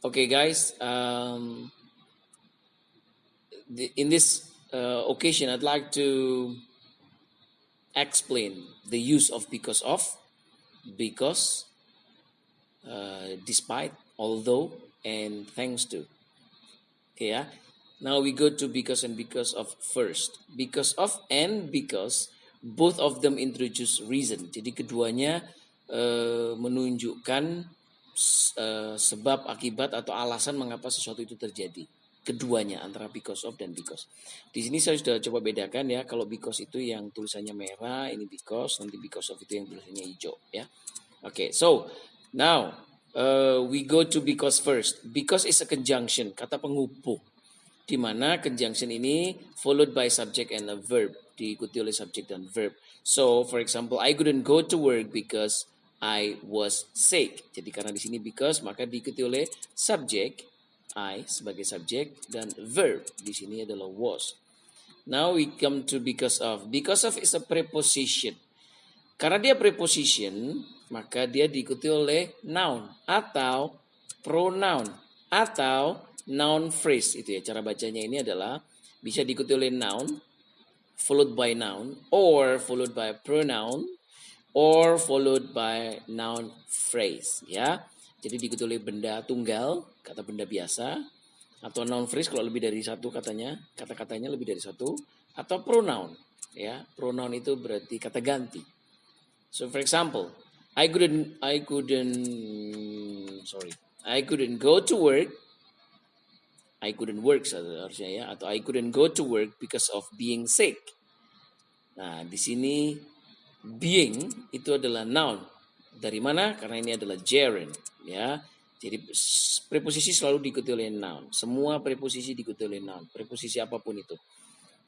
Okay, guys. In this occasion, I'd like to explain the use of because, despite, although, and thanks to. Okay, ya. Now we go to because of first. Because of and because, both of them introduce reason. Jadi keduanya menunjukkan sebab, akibat, atau alasan mengapa sesuatu itu terjadi. Keduanya, antara because of dan because. Di sini saya sudah coba bedakan ya. Kalau because itu yang tulisannya merah, ini because. Nanti because of itu yang tulisannya hijau ya. Okay, so now we go to because first. Because is a conjunction, kata penghubung, di mana conjunction ini followed by subject and a verb, diikuti oleh subjek dan verb. So, for example, I couldn't go to work because I was sick. Jadi karena di sini because, maka diikuti oleh subjek, I sebagai subjek, dan verb di sini adalah was. Now we come to because of. Because of is a preposition. Karena dia preposition, maka dia diikuti oleh noun atau pronoun atau noun phrase. Itu ya, cara bacanya ini adalah bisa diikuti oleh noun followed by noun, or followed by pronoun, or followed by noun phrase ya. Jadi diikuti oleh benda tunggal, kata benda biasa, atau noun phrase kalau lebih dari satu kata-katanya lebih dari satu, atau pronoun ya. Pronoun itu berarti kata ganti. So for example, I couldn't go to work. I couldn't work seharusnya ya, atau I couldn't go to work because of being sick. Nah, di sini being itu adalah noun. Dari mana? Karena ini adalah gerund ya. Jadi preposisi selalu diikuti oleh noun. Semua preposisi diikuti oleh noun. Preposisi apapun itu.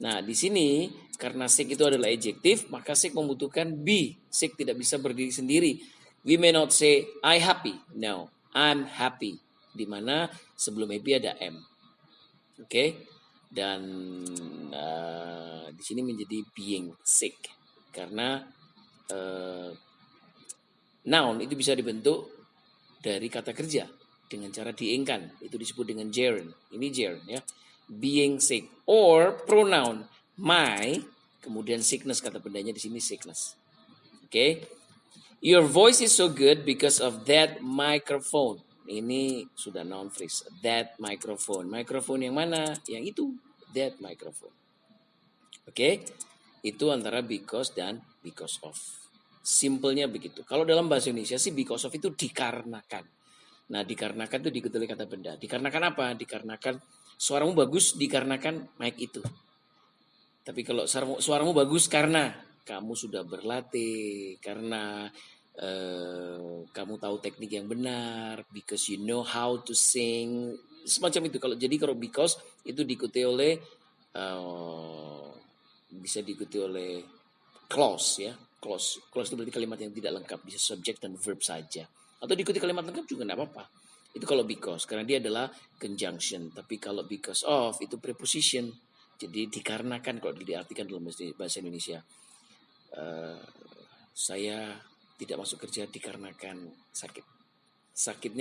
Nah, di sini karena sick itu adalah adjektif, maka sick membutuhkan be. Sick tidak bisa berdiri sendiri. We may not say I happy. No, I'm happy. Di mana sebelum happy ada am. Oke. Dan di sini menjadi being sick karena noun itu bisa dibentuk dari kata kerja dengan cara diingkan. Itu disebut dengan gerund. Ini gerund ya. Being sick, or pronoun my, kemudian sickness, kata bendanya di sini sickness. Okay, your voice is so good because of that microphone. Ini sudah noun phrase. That microphone. Microphone yang mana? Yang itu. That microphone. Okay, itu antara because dan because of. Simpelnya begitu. Kalau dalam bahasa Indonesia sih because of itu dikarenakan. Nah, dikarenakan itu diikuti oleh kata benda. Dikarenakan apa? Dikarenakan suaramu bagus dikarenakan mic itu. Tapi kalau suaramu bagus karena kamu sudah berlatih, karena kamu tahu teknik yang benar, because you know how to sing, semacam itu. Kalau because itu diikuti oleh bisa diikuti oleh clause ya. Clause itu berarti kalimat yang tidak lengkap, bisa subject dan verb saja. Atau diikuti kalimat lengkap juga tidak apa-apa. Itu kalau because, karena dia adalah conjunction. Tapi kalau because of, itu preposition. Jadi dikarenakan kalau diartikan dalam bahasa Indonesia. Saya tidak masuk kerja dikarenakan sakit. Sakit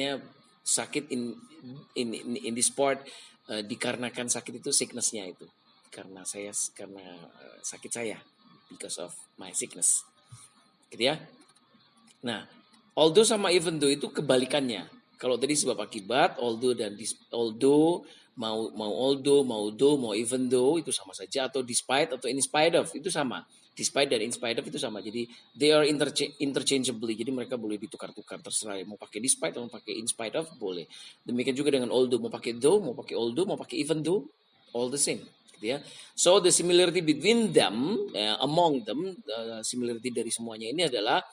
in this part, dikarenakan sakit itu sickness-nya itu. Karena sakit saya. Because of my sickness. Gitu ya. Nah, although sama even though itu kebalikannya. Kalau tadi sebab akibat, although mau even though itu sama saja, atau despite atau in spite of itu sama. Despite dan in spite of itu sama. Jadi they are interchangeably. Jadi mereka boleh ditukar-tukar, terserah mau pakai despite atau mau pakai in spite of boleh. Demikian juga dengan although, mau pakai though, mau pakai although, mau pakai even though, all the same. Gitu ya. So the similarity between them, among them, similarity dari semuanya ini adalah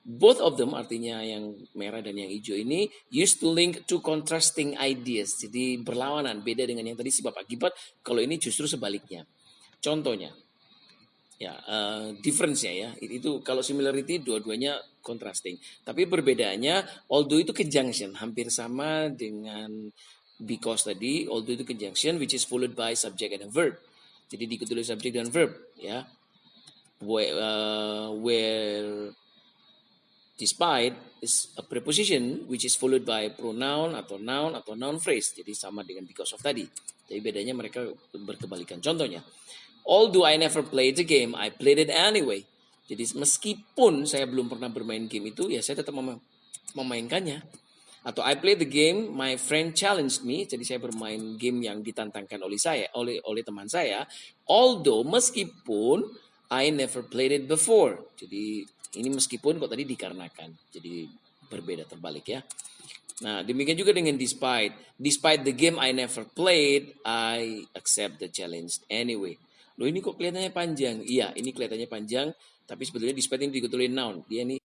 both of them, artinya yang merah dan yang hijau ini, used to link to contrasting ideas. Jadi berlawanan, beda dengan yang tadi sebab akibat. Kalau ini justru sebaliknya. Contohnya, ya difference-nya ya. Itu kalau similarity dua-duanya contrasting. Tapi perbedaannya, although itu conjunction, hampir sama dengan because tadi. Although itu conjunction which is followed by subject and a verb. Jadi diikuti oleh subjek dan verb ya. Where Despite is a preposition which is followed by pronoun atau noun phrase. Jadi sama dengan because of tadi. Jadi bedanya mereka berkebalikan. Contohnya, although I never played the game, I played it anyway. Jadi meskipun saya belum pernah bermain game itu, ya saya tetap memainkannya. Atau I played the game, my friend challenged me. Jadi saya bermain game yang ditantangkan oleh teman saya. Although meskipun I never played it before. Jadi ini meskipun kok tadi dikarenakan. Jadi berbeda terbalik ya. Nah, demikian juga dengan despite. Despite the game I never played, I accept the challenge anyway. Loh ini kok kelihatannya panjang? Iya, ini kelihatannya panjang, tapi sebetulnya despite ini dikutulin noun. Dia ini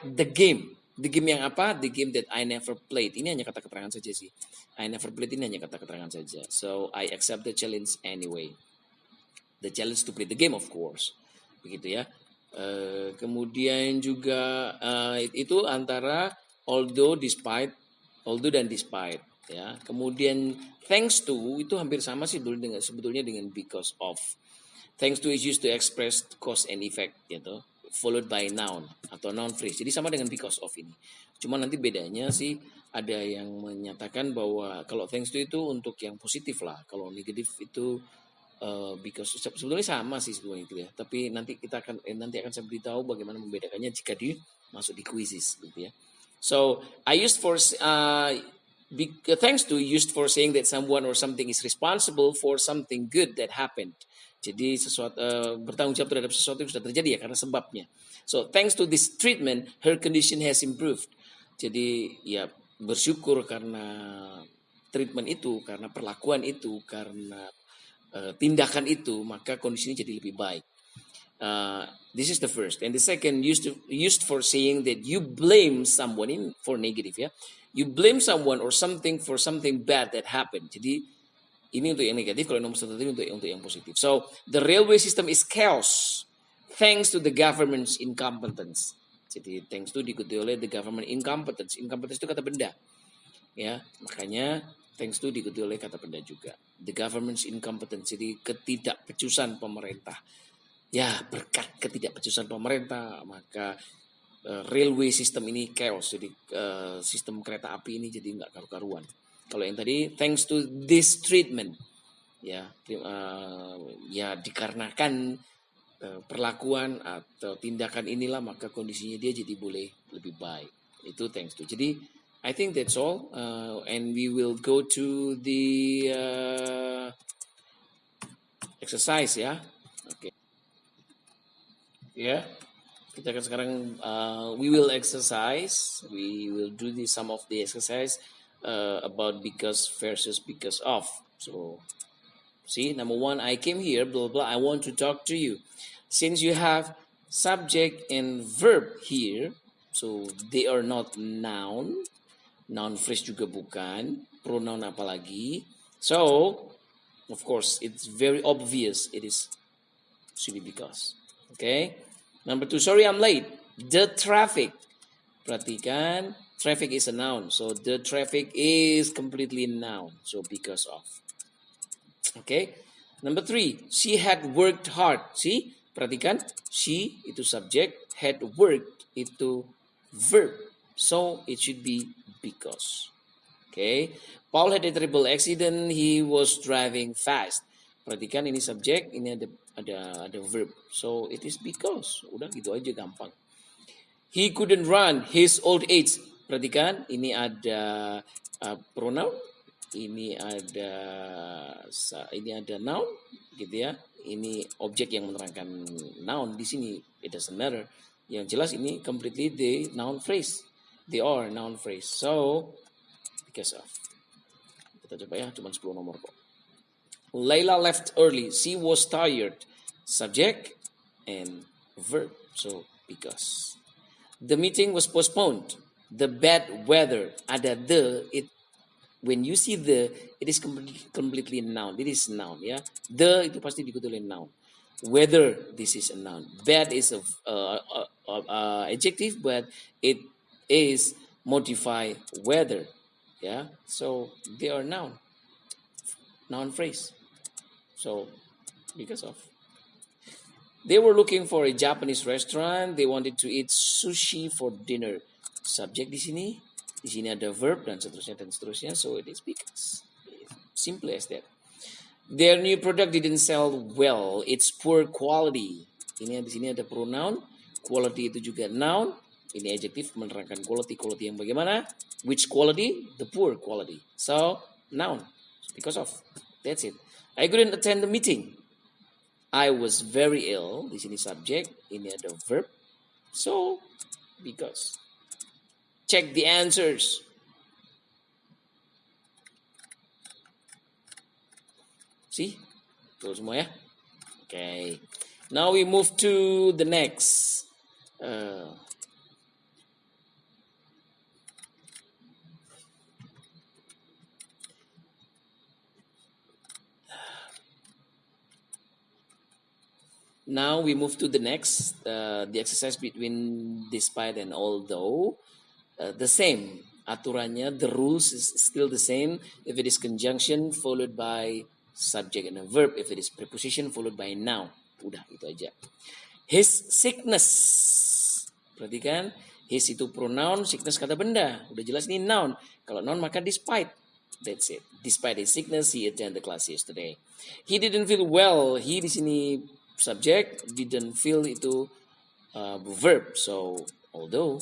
the game. The game yang apa? The game that I never played. Ini hanya kata keterangan saja sih. I never played ini hanya kata keterangan saja. So, I accept the challenge anyway. The challenge to play the game of course. Begitu ya. Kemudian juga itu antara although dan despite ya. Kemudian thanks to itu hampir sama sih sebetulnya dengan because of. Thanks to is used to express cause and effect gitu, followed by noun atau noun phrase. Jadi sama dengan because of ini. Cuma nanti bedanya sih ada yang menyatakan bahwa kalau thanks to itu untuk yang positif lah. Kalau negatif itu because sebetulnya sama sih sebetulnya itu ya. Tapi nanti akan saya beritahu bagaimana membedakannya jika masuk di quizzes gitu ya. So I used for thanks to used for saying that someone or something is responsible for something good that happened. Jadi bertanggung jawab terhadap sesuatu yang sudah terjadi ya karena sebabnya. So thanks to this treatment, her condition has improved. Jadi ya bersyukur karena treatment itu, karena perlakuan itu, karena tindakan itu, maka kondisinya jadi lebih baik. This is the first, and the second used for saying that you blame someone for negative ya. You blame someone or something for something bad that happened. Jadi ini untuk yang negatif, kalau nomor satu tadi untuk yang positif. So the railway system is chaos thanks to the government's incompetence. Jadi thanks to diikuti oleh the government incompetence. Incompetence itu kata benda, ya makanya thanks to diikuti oleh kata benda juga. The government's incompetence, jadi ketidakpecusan pemerintah. Ya berkat ketidakpecusan pemerintah maka railway system ini chaos. Jadi sistem kereta api ini jadi nggak karu-karuan. Kalau yang tadi thanks to this treatment ya dikarenakan perlakuan atau tindakan inilah maka kondisinya dia jadi boleh lebih baik. Itu thanks to. Jadi I think that's all, and we will go to the exercise ya. Oke. Ya. Kita akan sekarang we will exercise. We will do some of the exercise about because versus because of. So see, number one, I came here, blah blah. I want to talk to you. Since you have subject and verb here, so they are not noun. Noun phrase juga bukan, pronoun apalagi. So, of course, it's very obvious it should be because. Okay. Number two, sorry I'm late. The traffic. Perhatikan, traffic is a noun. So, the traffic is completely noun. So, because of. Okay. Number three, she had worked hard. See, perhatikan, she itu subject, had worked itu verb. So, it should be because. Okay. Paul had a terrible accident. He was driving fast. Perhatikan ini subjek, ini ada verb. So it is because. Udah gitu aja gampang. He couldn't run his old age. Perhatikan ini ada pronoun, ini ada noun gitu ya. Ini objek yang menerangkan noun di sini. It doesn't matter. Yang jelas ini completely the noun phrase. They are noun phrase. So, because of. Kita coba ya, cuma 10 nomor kok. Layla left early. She was tired. Subject and verb. So, because. The meeting was postponed. The bad weather. Ada the. When you see the, it is completely noun. It is noun ya. The itu pasti diikuti oleh noun. Weather, this is a noun. Bad is a adjective, but it is modify weather. Yeah, so they are noun phrase. So because of. They were looking for a Japanese restaurant. They wanted to eat sushi for dinner. Subjek di sini ada verb dan seterusnya. So it is because. Simple as that. Their new product didn't sell well. It's poor quality. Ini di sini ada pronoun. Quality itu juga noun. Ini adjective menerangkan quality yang bagaimana? Which quality? The poor quality. So noun. Because of. That's it. I couldn't attend the meeting. I was very ill. Di sini subject. Ini ada verb. So because. Check the answers. See? Betul semua ya? Okay. Now we move to the next. Now we move to the next. The exercise between despite and although. The same. Aturannya, the rules is still the same. If it is conjunction followed by subject and a verb, if it is preposition followed by noun. Udah, itu aja. His sickness. Perhatikan, his itu pronoun, sickness kata benda. Udah jelas ini noun. Kalau noun maka despite. That's it. Despite his sickness, he attended the class yesterday. He didn't feel well. He di sini subject, didn't feel itu verb. So, although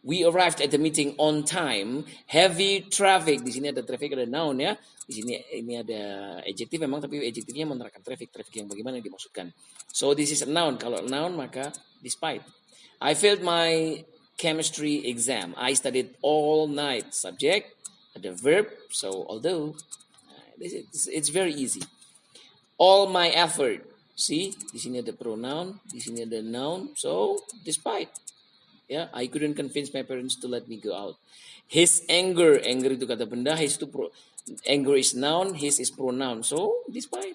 we arrived at the meeting on time. Heavy traffic. Di sini ada traffic, ada noun ya. Di sini ini ada adjective memang, tapi adjectivenya menerangkan traffic yang bagaimana yang dimaksudkan. So this is a noun. Kalau noun maka despite. I failed my chemistry exam. I studied all night. Subject, ada verb. So although, it's very easy. All my effort. See, di sini ada pronoun, di sini ada noun. So despite. Ya, I couldn't convince my parents to let me go out. His anger itu kata benda. His itu anger is noun. His is pronoun. So despite.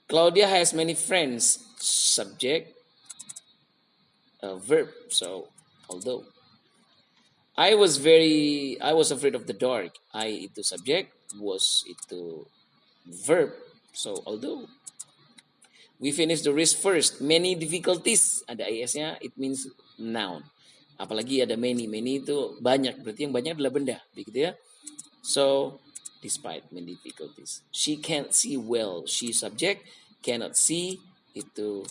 Claudia has many friends. Subject, verb. So although. I was afraid of the dark. I itu subject, was itu verb. So although. We finished the race first. Many difficulties. Ada is-nya, it means noun. Apalagi ada many. Many itu banyak. Berarti yang banyak adalah benda. Begitu ya. So, despite many difficulties. She can't see well. She subject. Cannot see. Itu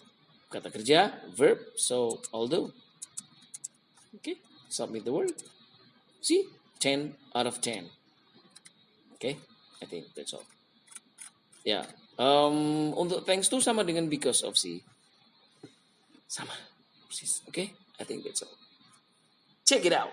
kata kerja. Verb. So, although. Okay. Submit the word. See? 10 out of 10. Okay. I think that's all. Ya. Untuk thanks to sama dengan because of sih. Sama. Persis. Okay. I think that's all. Check it out.